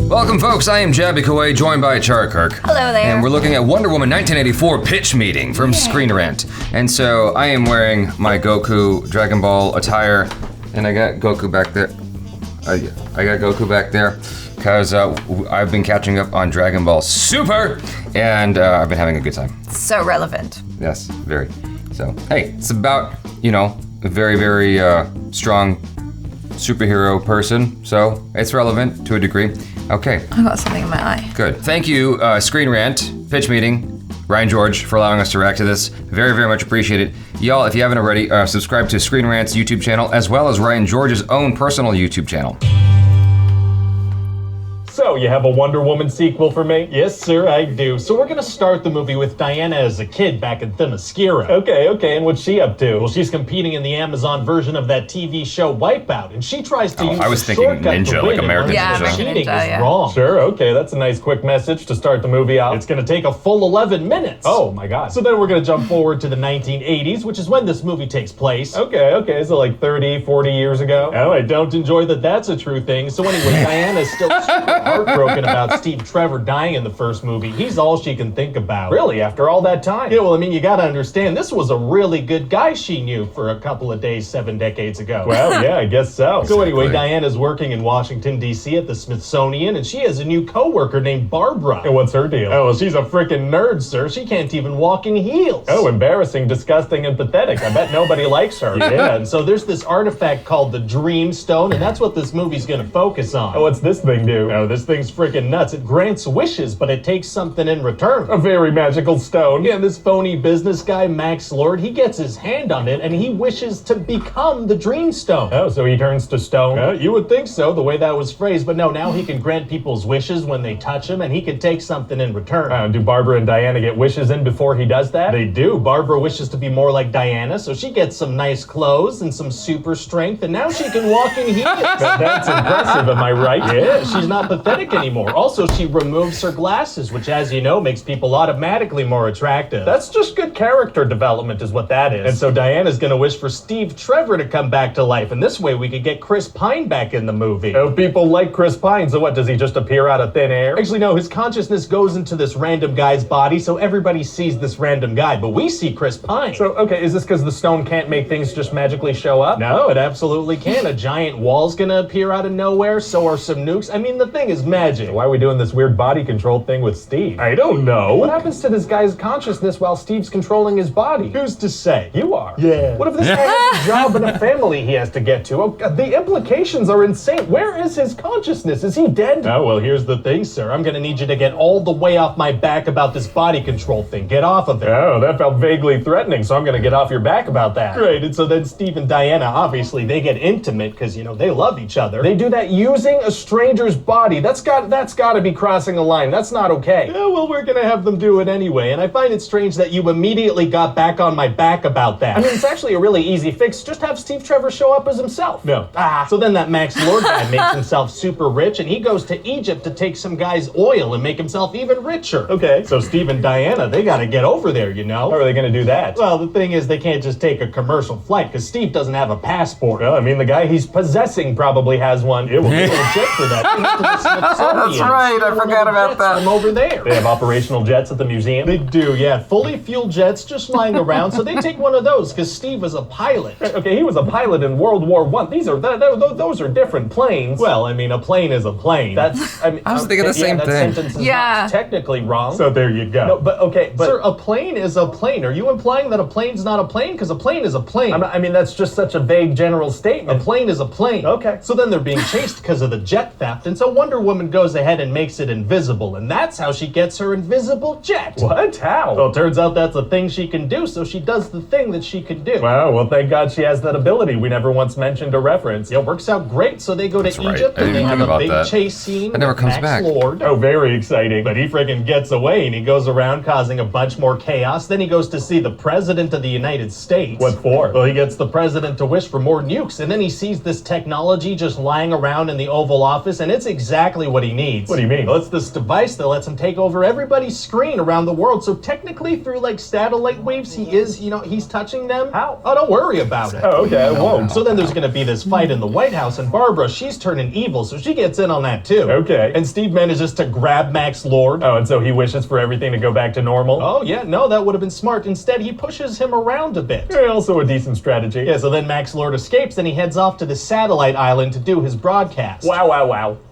Welcome, folks. I am Jaby Koay, joined by Achara Kirk. Hello there. And we're looking at Wonder Woman 1984 pitch meeting from Screen Rant. And so I am wearing my Goku Dragon Ball attire, and I got Goku back there. I got Goku back there because I've been catching up on Dragon Ball Super, and I've been having a good time. So relevant. Yes, very. So, hey, it's about, a very, very strong superhero person, so it's relevant to a degree. Okay. I got something in my eye. Good. Thank you, Screen Rant, pitch meeting, Ryan George, for allowing us to react to this. Very, very much appreciated. Y'all, if you haven't already, subscribe to Screen Rant's YouTube channel, as well as Ryan George's own personal YouTube channel. So, you have a Wonder Woman sequel for me? Yes, sir, I do. So we're gonna start the movie with Diana as a kid back in Themyscira. Okay, and what's she up to? Well, she's competing in the Amazon version of that TV show Wipeout, and she tries to use I was a thinking shortcut ninja, to like win, American and Ninja. cheating Ninja, is yeah. wrong. Sure, okay, that's a nice quick message to start the movie out. It's gonna take a full 11 minutes. Oh my god. So then we're gonna jump forward to the 1980s, which is when this movie takes place. Okay, so like 30, 40 years ago. Oh, I don't enjoy that that's a true thing. So anyway, Diana's still super heartbroken about Steve Trevor dying in the first movie. He's all she can think about. Really? After all that time? Yeah, well, I mean, you gotta understand, this was a really good guy she knew for a couple of days 7 decades ago. Well, yeah, I guess so. So anyway, Diana's working in Washington, D.C. at the Smithsonian, and she has a new co-worker named Barbara. And what's her deal? Oh, well, she's a freaking nerd, sir. She can't even walk in heels. Oh, embarrassing, disgusting, and pathetic. I bet nobody likes her. Yeah, and so there's this artifact called the Dream Stone, and that's what this movie's gonna focus on. Oh, what's this thing do? Oh, this thing's freaking nuts. It grants wishes, but it takes something in return. A very magical stone. Yeah, this phony business guy, MacLeod, he gets his hand on it, and he wishes to become the Dream Stone. Oh, so he turns to stone? You would think so, the way that was phrased, but no, now he can grant people's wishes when they touch him, and he can take something in return. Do Barbara and Diana get wishes in before he does that? They do. Barbara wishes to be more like Diana, so she gets some nice clothes and some super strength, and now she can walk in heels. That's impressive, am I right? Yeah, she's not pathetic anymore. Also, she removes her glasses, which, as you know, makes people automatically more attractive. That's just good character development is what that is. And so Diana's gonna wish for Steve Trevor to come back to life, and this way we could get Chris Pine back in the movie. Oh, people like Chris Pine, so what, does he just appear out of thin air? Actually, no, his consciousness goes into this random guy's body, so everybody sees this random guy, but we see Chris Pine. So, okay, is this because the stone can't make things just magically show up? No, it absolutely can. A giant wall's gonna appear out of nowhere, so are some nukes. I mean, the thing is magic. Why are we doing this weird body control thing with Steve? I don't know. What happens to this guy's consciousness while Steve's controlling his body? Who's to say? You are. Yeah. What if this guy has a job and a family he has to get to? Oh, God, the implications are insane. Where is his consciousness? Is he dead? Oh, well, here's the thing, sir. I'm gonna need you to get all the way off my back about this body control thing. Get off of it. Oh, that felt vaguely threatening, so I'm gonna get off your back about that. Great, and so then Steve and Diana, obviously, they get intimate because, they love each other. They do that using a stranger's body. That's gotta be crossing a line. That's not okay. Yeah, well, we're gonna have them do it anyway, and I find it strange that you immediately got back on my back about that. I mean, it's actually a really easy fix. Just have Steve Trevor show up as himself. No. So then that MacLeod guy makes himself super rich, and he goes to Egypt to take some guy's oil and make himself even richer. Okay. So Steve and Diana, they gotta get over there, How are they gonna do that? Well, the thing is, they can't just take a commercial flight, because Steve doesn't have a passport. Well, I mean, the guy he's possessing probably has one. It will be a check for that. That's right, I forgot about that. From over there. They have operational jets at the museum? They do, yeah. Fully fueled jets just lying around, so they take one of those, because Steve was a pilot. Okay, he was a pilot in World War I. Those are different planes. Well, I mean, a plane is a plane. I was thinking the same that thing. Sentence is not technically wrong. So there you go. No, but sir, a plane is a plane. Are you implying that a plane's not a plane? Because a plane is a plane. I mean, that's just such a vague general statement. A plane is a plane. Okay. So then they're being chased because of the jet theft, and so Wonder Woman goes ahead and makes it invisible, and that's how she gets her invisible jet. What? How? Well, it turns out that's a thing she can do, so she does the thing that she can do. Wow, well, thank God she has that ability we never once mentioned or referenced. Yeah, it works out great, so they go to Egypt, and they have a big chase scene. It never comes back. MacLeod. Oh, very exciting. But he friggin' gets away, and he goes around causing a bunch more chaos. Then he goes to see the President of the United States. What for? Well, he gets the President to wish for more nukes, and then he sees this technology just lying around in the Oval Office, and it's exactly exactly what he needs. What do you mean? Well, it's this device that lets him take over everybody's screen around the world. So technically through like satellite waves, he's touching them. How? Oh, don't worry about it. Oh, okay, I won't. So then there's gonna be this fight in the White House, and Barbara, she's turning evil, so she gets in on that too. Okay. And Steve manages to grab MacLeod. Oh, and so he wishes for everything to go back to normal? Oh yeah, no, that would have been smart. Instead, he pushes him around a bit. Yeah, also a decent strategy. Yeah, so then MacLeod escapes, and he heads off to the satellite island to do his broadcast. Wow.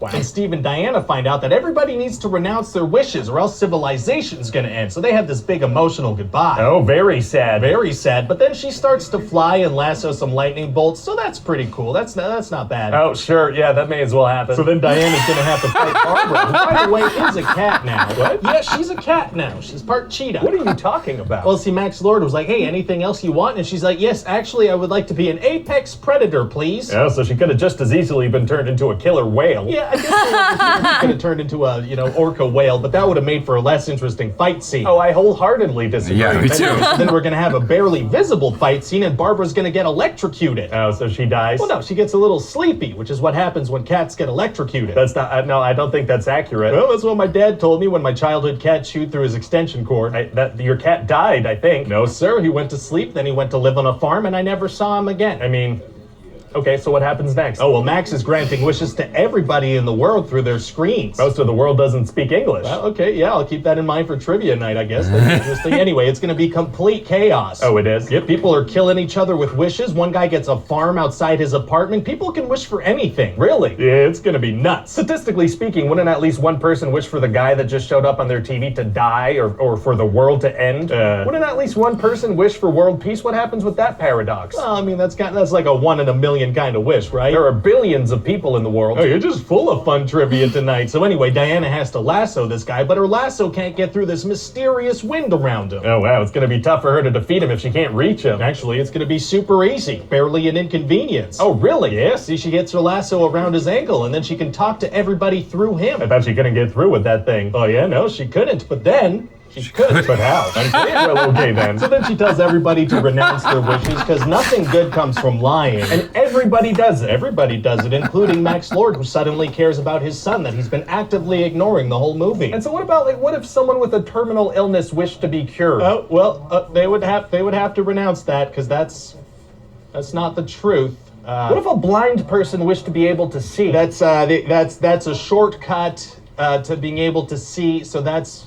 And Steve and Diana find out that everybody needs to renounce their wishes or else civilization's gonna end. So they have this big emotional goodbye. Oh, very sad. Very sad. But then she starts to fly and lasso some lightning bolts, so that's pretty cool. That's not bad. Oh, sure, yeah, that may as well happen. So then Diana's gonna have to fight Barbara, who, by the way, is a cat now. What? Yeah, she's a cat now. She's part cheetah. What are you talking about? Well, see, MacLeod was like, hey, anything else you want? And she's like, yes, actually, I would like to be an apex predator, please. Oh, so she could have just as easily been turned into a killer whale. Yeah, I guess she could have turned into a, orca whale, but that would have made for a less interesting fight scene. Oh, I wholeheartedly disagree. Yeah, me too. Then we're gonna have a barely visible fight scene, and Barbara's gonna get electrocuted. Oh, so she dies? Well, no, she gets a little sleepy, which is what happens when cats get electrocuted. That's not, no, I don't think that's accurate. Well, that's what my dad told me when my childhood cat chewed through his extension cord. Your cat died, I think. No, sir, he went to sleep, then he went to live on a farm, and I never saw him again. I mean, okay, so what happens next? Oh, well, Max is granting wishes to everybody in the world through their screens. Most of the world doesn't speak English. Well, okay, yeah, I'll keep that in mind for trivia night, I guess. That's interesting. Anyway, it's gonna be complete chaos. Oh, it is? Yep, people are killing each other with wishes. One guy gets a farm outside his apartment. People can wish for anything. Really? Yeah, it's gonna be nuts. Statistically speaking, wouldn't at least one person wish for the guy that just showed up on their TV to die or for the world to end? Wouldn't at least one person wish for world peace? What happens with that paradox? Well, I mean, that's like a 1 in a million kind of wish, right? There are billions of people in the world. Oh, you're just full of fun trivia tonight. So anyway, Diana has to lasso this guy, but her lasso can't get through this mysterious wind around him. Oh, wow, it's gonna be tough for her to defeat him if she can't reach him. Actually, it's gonna be super easy. Barely an inconvenience. Oh, really? Yeah, see, she gets her lasso around his ankle, and then she can talk to everybody through him. I thought she couldn't get through with that thing. Oh yeah, no, she couldn't, but then she could. But how? Well, okay then. So then she tells everybody to renounce their wishes, because nothing good comes from lying. And everybody does it. Everybody does it, including MacLeod, who suddenly cares about his son that he's been actively ignoring the whole movie. And so what about, what if someone with a terminal illness wished to be cured? Oh, well, they would have to renounce that, because that's not the truth. What if a blind person wished to be able to see? That's a shortcut to being able to see, so that's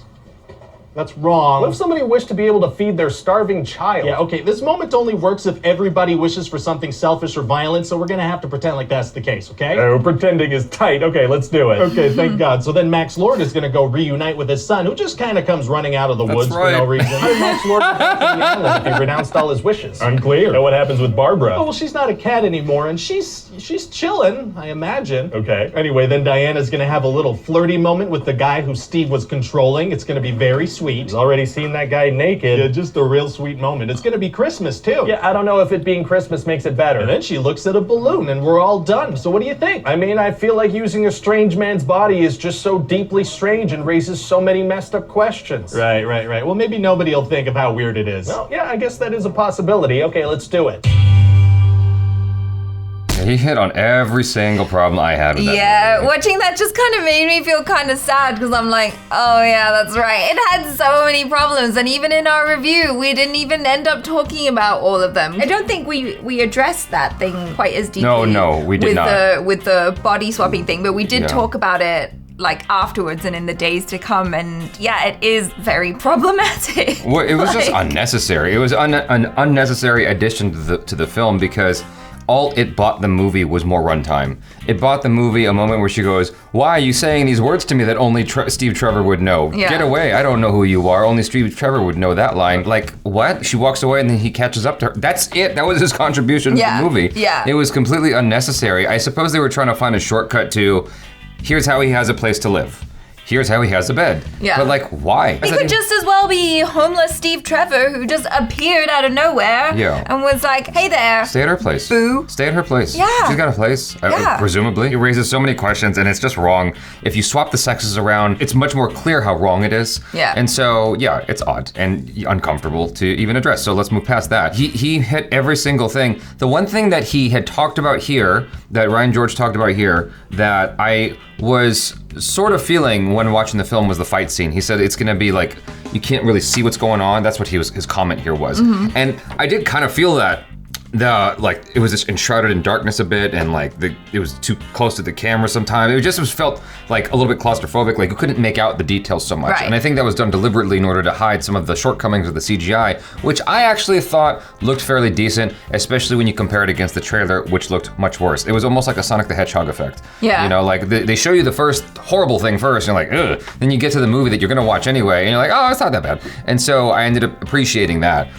wrong. What if somebody wished to be able to feed their starving child? Yeah, okay, this moment only works if everybody wishes for something selfish or violent, so we're gonna have to pretend like that's the case, okay? Oh, pretending is tight. Okay, let's do it. Okay, thank God. So then MacLeod is gonna go reunite with his son, who just kind of comes running out of the woods for no reason. How did MacLeod get back to the island if he renounced all his wishes? Unclear. And what happens with Barbara? Oh, well, she's not a cat anymore, and she's chilling, I imagine. Okay. Anyway, then Diana's gonna have a little flirty moment with the guy who Steve was controlling. It's gonna be very sweet. He's already seen that guy naked. Yeah, just a real sweet moment. It's gonna be Christmas, too. Yeah, I don't know if it being Christmas makes it better. And then she looks at a balloon, and we're all done. So what do you think? I mean, I feel like using a strange man's body is just so deeply strange and raises so many messed up questions. Right. Well, maybe nobody will think of how weird it is. Well, yeah, I guess that is a possibility. Okay, let's do it. He hit on every single problem I had with that movie. Watching that just kind of made me feel kind of sad because I'm like, oh yeah, that's right. It had so many problems, and even in our review, we didn't even end up talking about all of them. I don't think we addressed that thing quite as deeply. No, we did not. With the body swapping thing, but we did Yeah. talk about it like afterwards and in the days to come, and yeah, it is very problematic. Well, it was just unnecessary. It was an unnecessary addition to the film because all it bought the movie was more runtime. It bought the movie a moment where she goes, "Why are you saying these words to me that only Steve Trevor would know? Yeah. Get away, I don't know who you are. Only Steve Trevor would know that line." Like, what? She walks away and then he catches up to her. That's it. That was his contribution to the movie. Yeah. It was completely unnecessary. I suppose they were trying to find a shortcut to, here's how he has a place to live. Here's how he has a bed. Yeah. But like, why? He could just as well be homeless Steve Trevor who just appeared out of nowhere and was like, hey there. Stay at her place. Boo. Stay at her place. Yeah. She's got a place, Yeah. presumably. It raises so many questions and it's just wrong. If you swap the sexes around, it's much more clear how wrong it is. Yeah. And so, yeah, it's odd and uncomfortable to even address. So let's move past that. He hit every single thing. The one thing that he had talked about here, that Ryan George talked about here, that I was sort of feeling when watching the film was the fight scene. He said it's gonna be like, you can't really see what's going on. That's what his comment here was. And I did kind of feel that. It was just enshrouded in darkness a bit, and like it was too close to the camera sometimes. It felt like a little bit claustrophobic, like you couldn't make out the details so much. Right. And I think that was done deliberately in order to hide some of the shortcomings of the CGI, which I actually thought looked fairly decent, especially when you compare it against the trailer, which looked much worse. It was almost like a Sonic the Hedgehog effect. Yeah. You know, like they show you the first horrible thing first, and you're like, ugh. Then you get to the movie that you're gonna watch anyway, and you're like, oh, it's not that bad. And so I ended up appreciating that.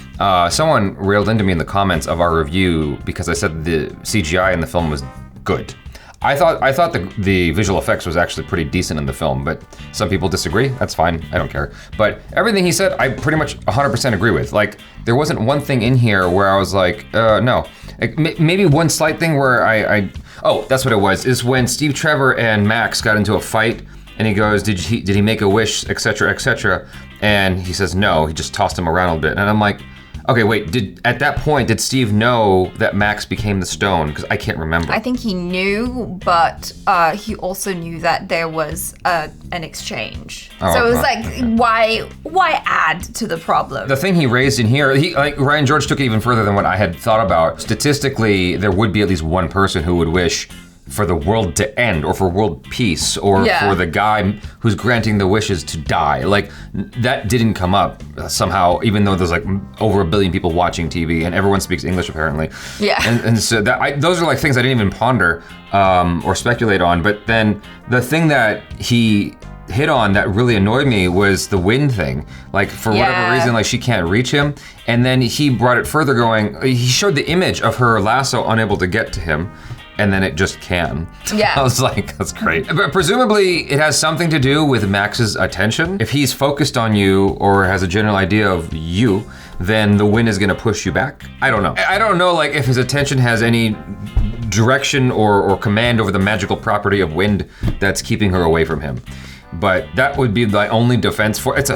Someone railed into me in the comments of our review because I said the CGI in the film was good. I thought the visual effects was actually pretty decent in the film, but some people disagree. That's fine. I don't care. But everything he said, I pretty much 100% agree with. Like, there wasn't one thing in here where I was like, no. Like, maybe one slight thing where oh, that's what it was. Is when Steve Trevor and Max got into a fight, and he goes, did he make a wish, etc., etc. And he says no. He just tossed him around a little bit, and I'm like, okay, wait, at that point, did Steve know that Max became the stone? Because I can't remember. I think he knew, but he also knew that there was an exchange. So it was like, why add to the problem? The thing he raised in here, Ryan George took it even further than what I had thought about. Statistically, there would be at least one person who would wish for the world to end, or for world peace, or for the guy who's granting the wishes to die. Like, that didn't come up somehow, even though there's like over 1 billion people watching TV and everyone speaks English apparently. Yeah. And so those are like things I didn't even ponder or speculate on. But then the thing that he hit on that really annoyed me was the wind thing. Like, for whatever reason, like, she can't reach him. And then he brought it further going, he showed the image of her lasso unable to get to him, and then it just can. Yeah. I was like, that's great. But presumably it has something to do with Max's attention. If he's focused on you or has a general idea of you, then the wind is gonna push you back. I don't know. I don't know, like, if his attention has any direction or command over the magical property of wind that's keeping her away from him. But that would be my only defense for, it's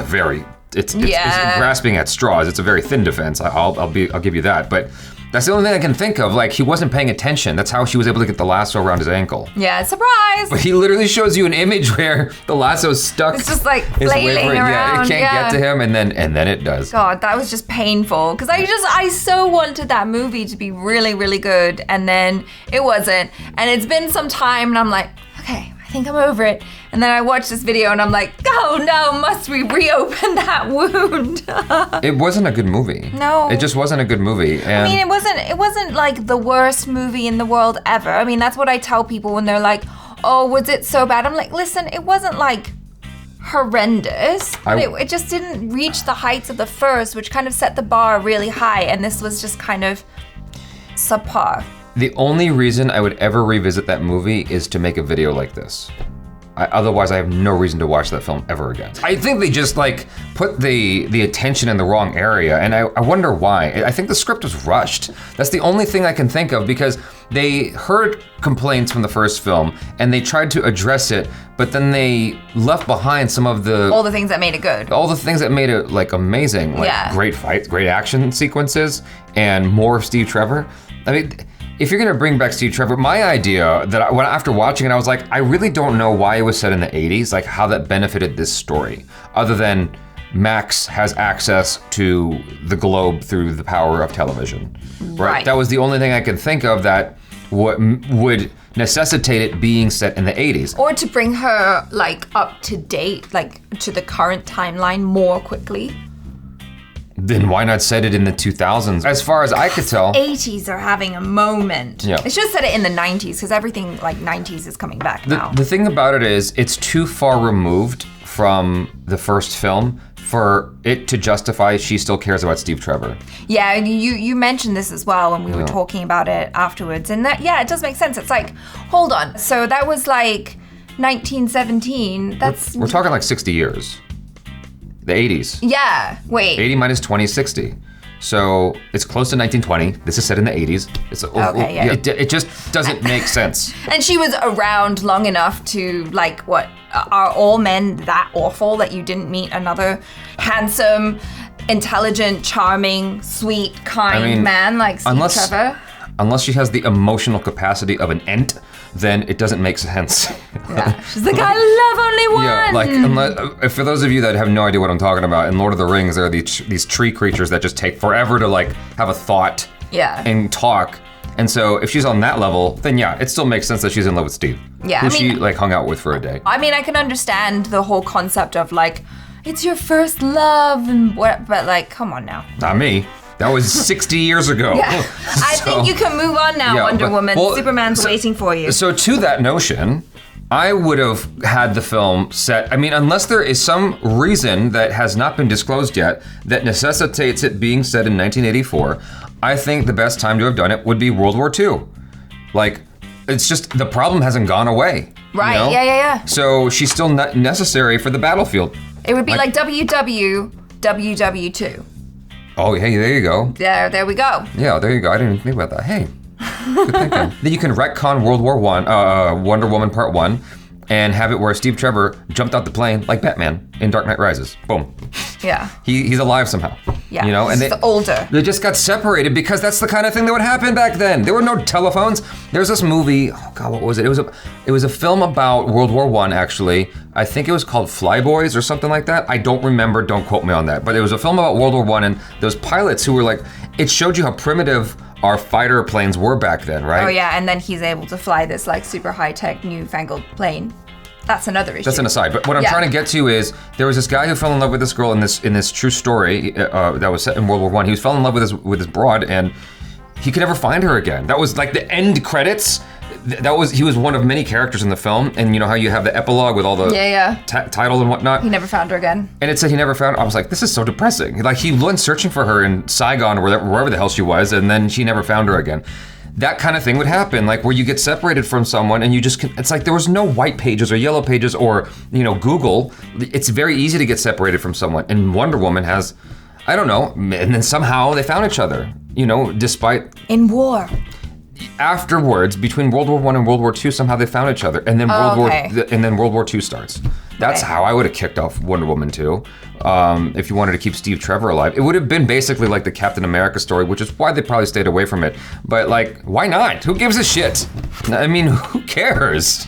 grasping at straws. It's a very thin defense. I'll give you that. But that's the only thing I can think of. Like, he wasn't paying attention. That's how she was able to get the lasso around his ankle. Yeah, surprise! But he literally shows you an image where the lasso's stuck. It's just like flailing around. Yeah, it can't get to him, and then it does. God, that was just painful. Because I so wanted that movie to be really, really good, and then it wasn't. And it's been some time, and I'm like, okay, I think I'm over it. And then I watched this video and I'm like, oh no, must we reopen that wound? It wasn't a good movie. No. It just wasn't a good movie. And I mean, it wasn't like the worst movie in the world ever. I mean, that's what I tell people when they're like, oh, was it so bad? I'm like, listen, it wasn't like horrendous, but it just didn't reach the heights of the first, which kind of set the bar really high, and this was just kind of subpar. The only reason I would ever revisit that movie is to make a video like this. Otherwise, I have no reason to watch that film ever again. I think they just like put the attention in the wrong area, and I wonder why. I think the script was rushed. That's the only thing I can think of, because they heard complaints from the first film and they tried to address it, but then they left behind some of all the things that made it good. All the things that made it like amazing, like great fights, great action sequences, and more Steve Trevor. I mean, if you're gonna bring back Steve Trevor, my idea that after watching it, I was like, I really don't know why it was set in the 80s, like how that benefited this story, other than Max has access to the globe through the power of television. Right. That was the only thing I could think of that would necessitate it being set in the 80s. Or to bring her like up to date, like to the current timeline more quickly. Then why not set it in the 2000s? As far as I could tell. 80s are having a moment. Yeah. They should have set it in the 90s, because everything like 90s is coming back now. The thing about it is, it's too far removed from the first film for it to justify she still cares about Steve Trevor. Yeah, you mentioned this as well when we were talking about it afterwards. And that, it does make sense. It's like, hold on. So that was like 1917. We're talking like 60 years. The 80s. Yeah, wait. 80 minus 20 is 60. So it's close to 1920. This is set in the 80s. It just doesn't make sense. And she was around long enough to, like, what? Are all men that awful that you didn't meet another handsome, intelligent, charming, sweet, kind man like Steve Trevor? Unless she has the emotional capacity of an ant, then it doesn't make sense. Yeah. She's like, I love only one. Yeah, like for those of you that have no idea what I'm talking about, in Lord of the Rings, there are these tree creatures that just take forever to like have a thought and talk. And so if she's on that level, then yeah, it still makes sense that she's in love with Steve. Yeah, who she like hung out with for a day. I mean, I can understand the whole concept of like, it's your first love and what, but like, come on now. Not me. That was 60 years ago. Yeah. I think you can move on now, Wonder Woman. Superman's waiting for you. So to that notion, I would have had the film set, I mean, unless there is some reason that has not been disclosed yet that necessitates it being set in 1984, I think the best time to have done it would be World War II. Like, it's just, the problem hasn't gone away. Right, you know? yeah. So she's still not necessary for the battlefield. It would be like WW2. Oh, hey, there you go. There we go. Yeah, there you go. I didn't even think about that. Hey, good thinking. Then you can retcon World War I, Wonder Woman Part 1, and have it where Steve Trevor jumped out the plane like Batman in Dark Knight Rises. Boom. Yeah. He's alive somehow. Yeah. You know, and he's older. They just got separated because that's the kind of thing that would happen back then. There were no telephones. There's this movie. Oh God, what was it? It was a film about World War I. Actually, I think it was called Flyboys or something like that. I don't remember. Don't quote me on that. But it was a film about World War I and those pilots who were like. It showed you how primitive our fighter planes were back then, right? Oh yeah, and then he's able to fly this like super high-tech newfangled plane. That's another issue. That's an aside, but what I'm trying to get to is there was this guy who fell in love with this girl in this true story that was set in World War I. He fell in love with his broad, and he could never find her again. That was like the end credits. He was one of many characters in the film, and you know how you have the epilogue with all the title and whatnot. He never found her again. And it said he never found her. I was like, this is so depressing. Like he went searching for her in Saigon or wherever the hell she was, and then she never found her again. That kind of thing would happen, like where you get separated from someone and you just it's like there was no white pages or yellow pages or, you know, Google. It's very easy to get separated from someone. And Wonder Woman has, I don't know, and then somehow they found each other, you know, despite... In war. Afterwards, between World War I and World War II, somehow they found each other. And then World War II starts. That's how I would have kicked off Wonder Woman 2. If you wanted to keep Steve Trevor alive. It would have been basically like the Captain America story, which is why they probably stayed away from it. But like, why not? Who gives a shit? I mean, who cares?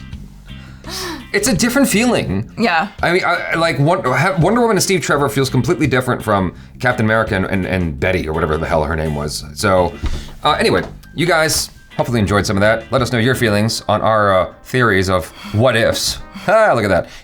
It's a different feeling. Yeah. I mean, like Wonder Woman and Steve Trevor feels completely different from Captain America and Betty or whatever the hell her name was. So anyway, you guys hopefully enjoyed some of that. Let us know your feelings on our theories of what ifs. Look at that.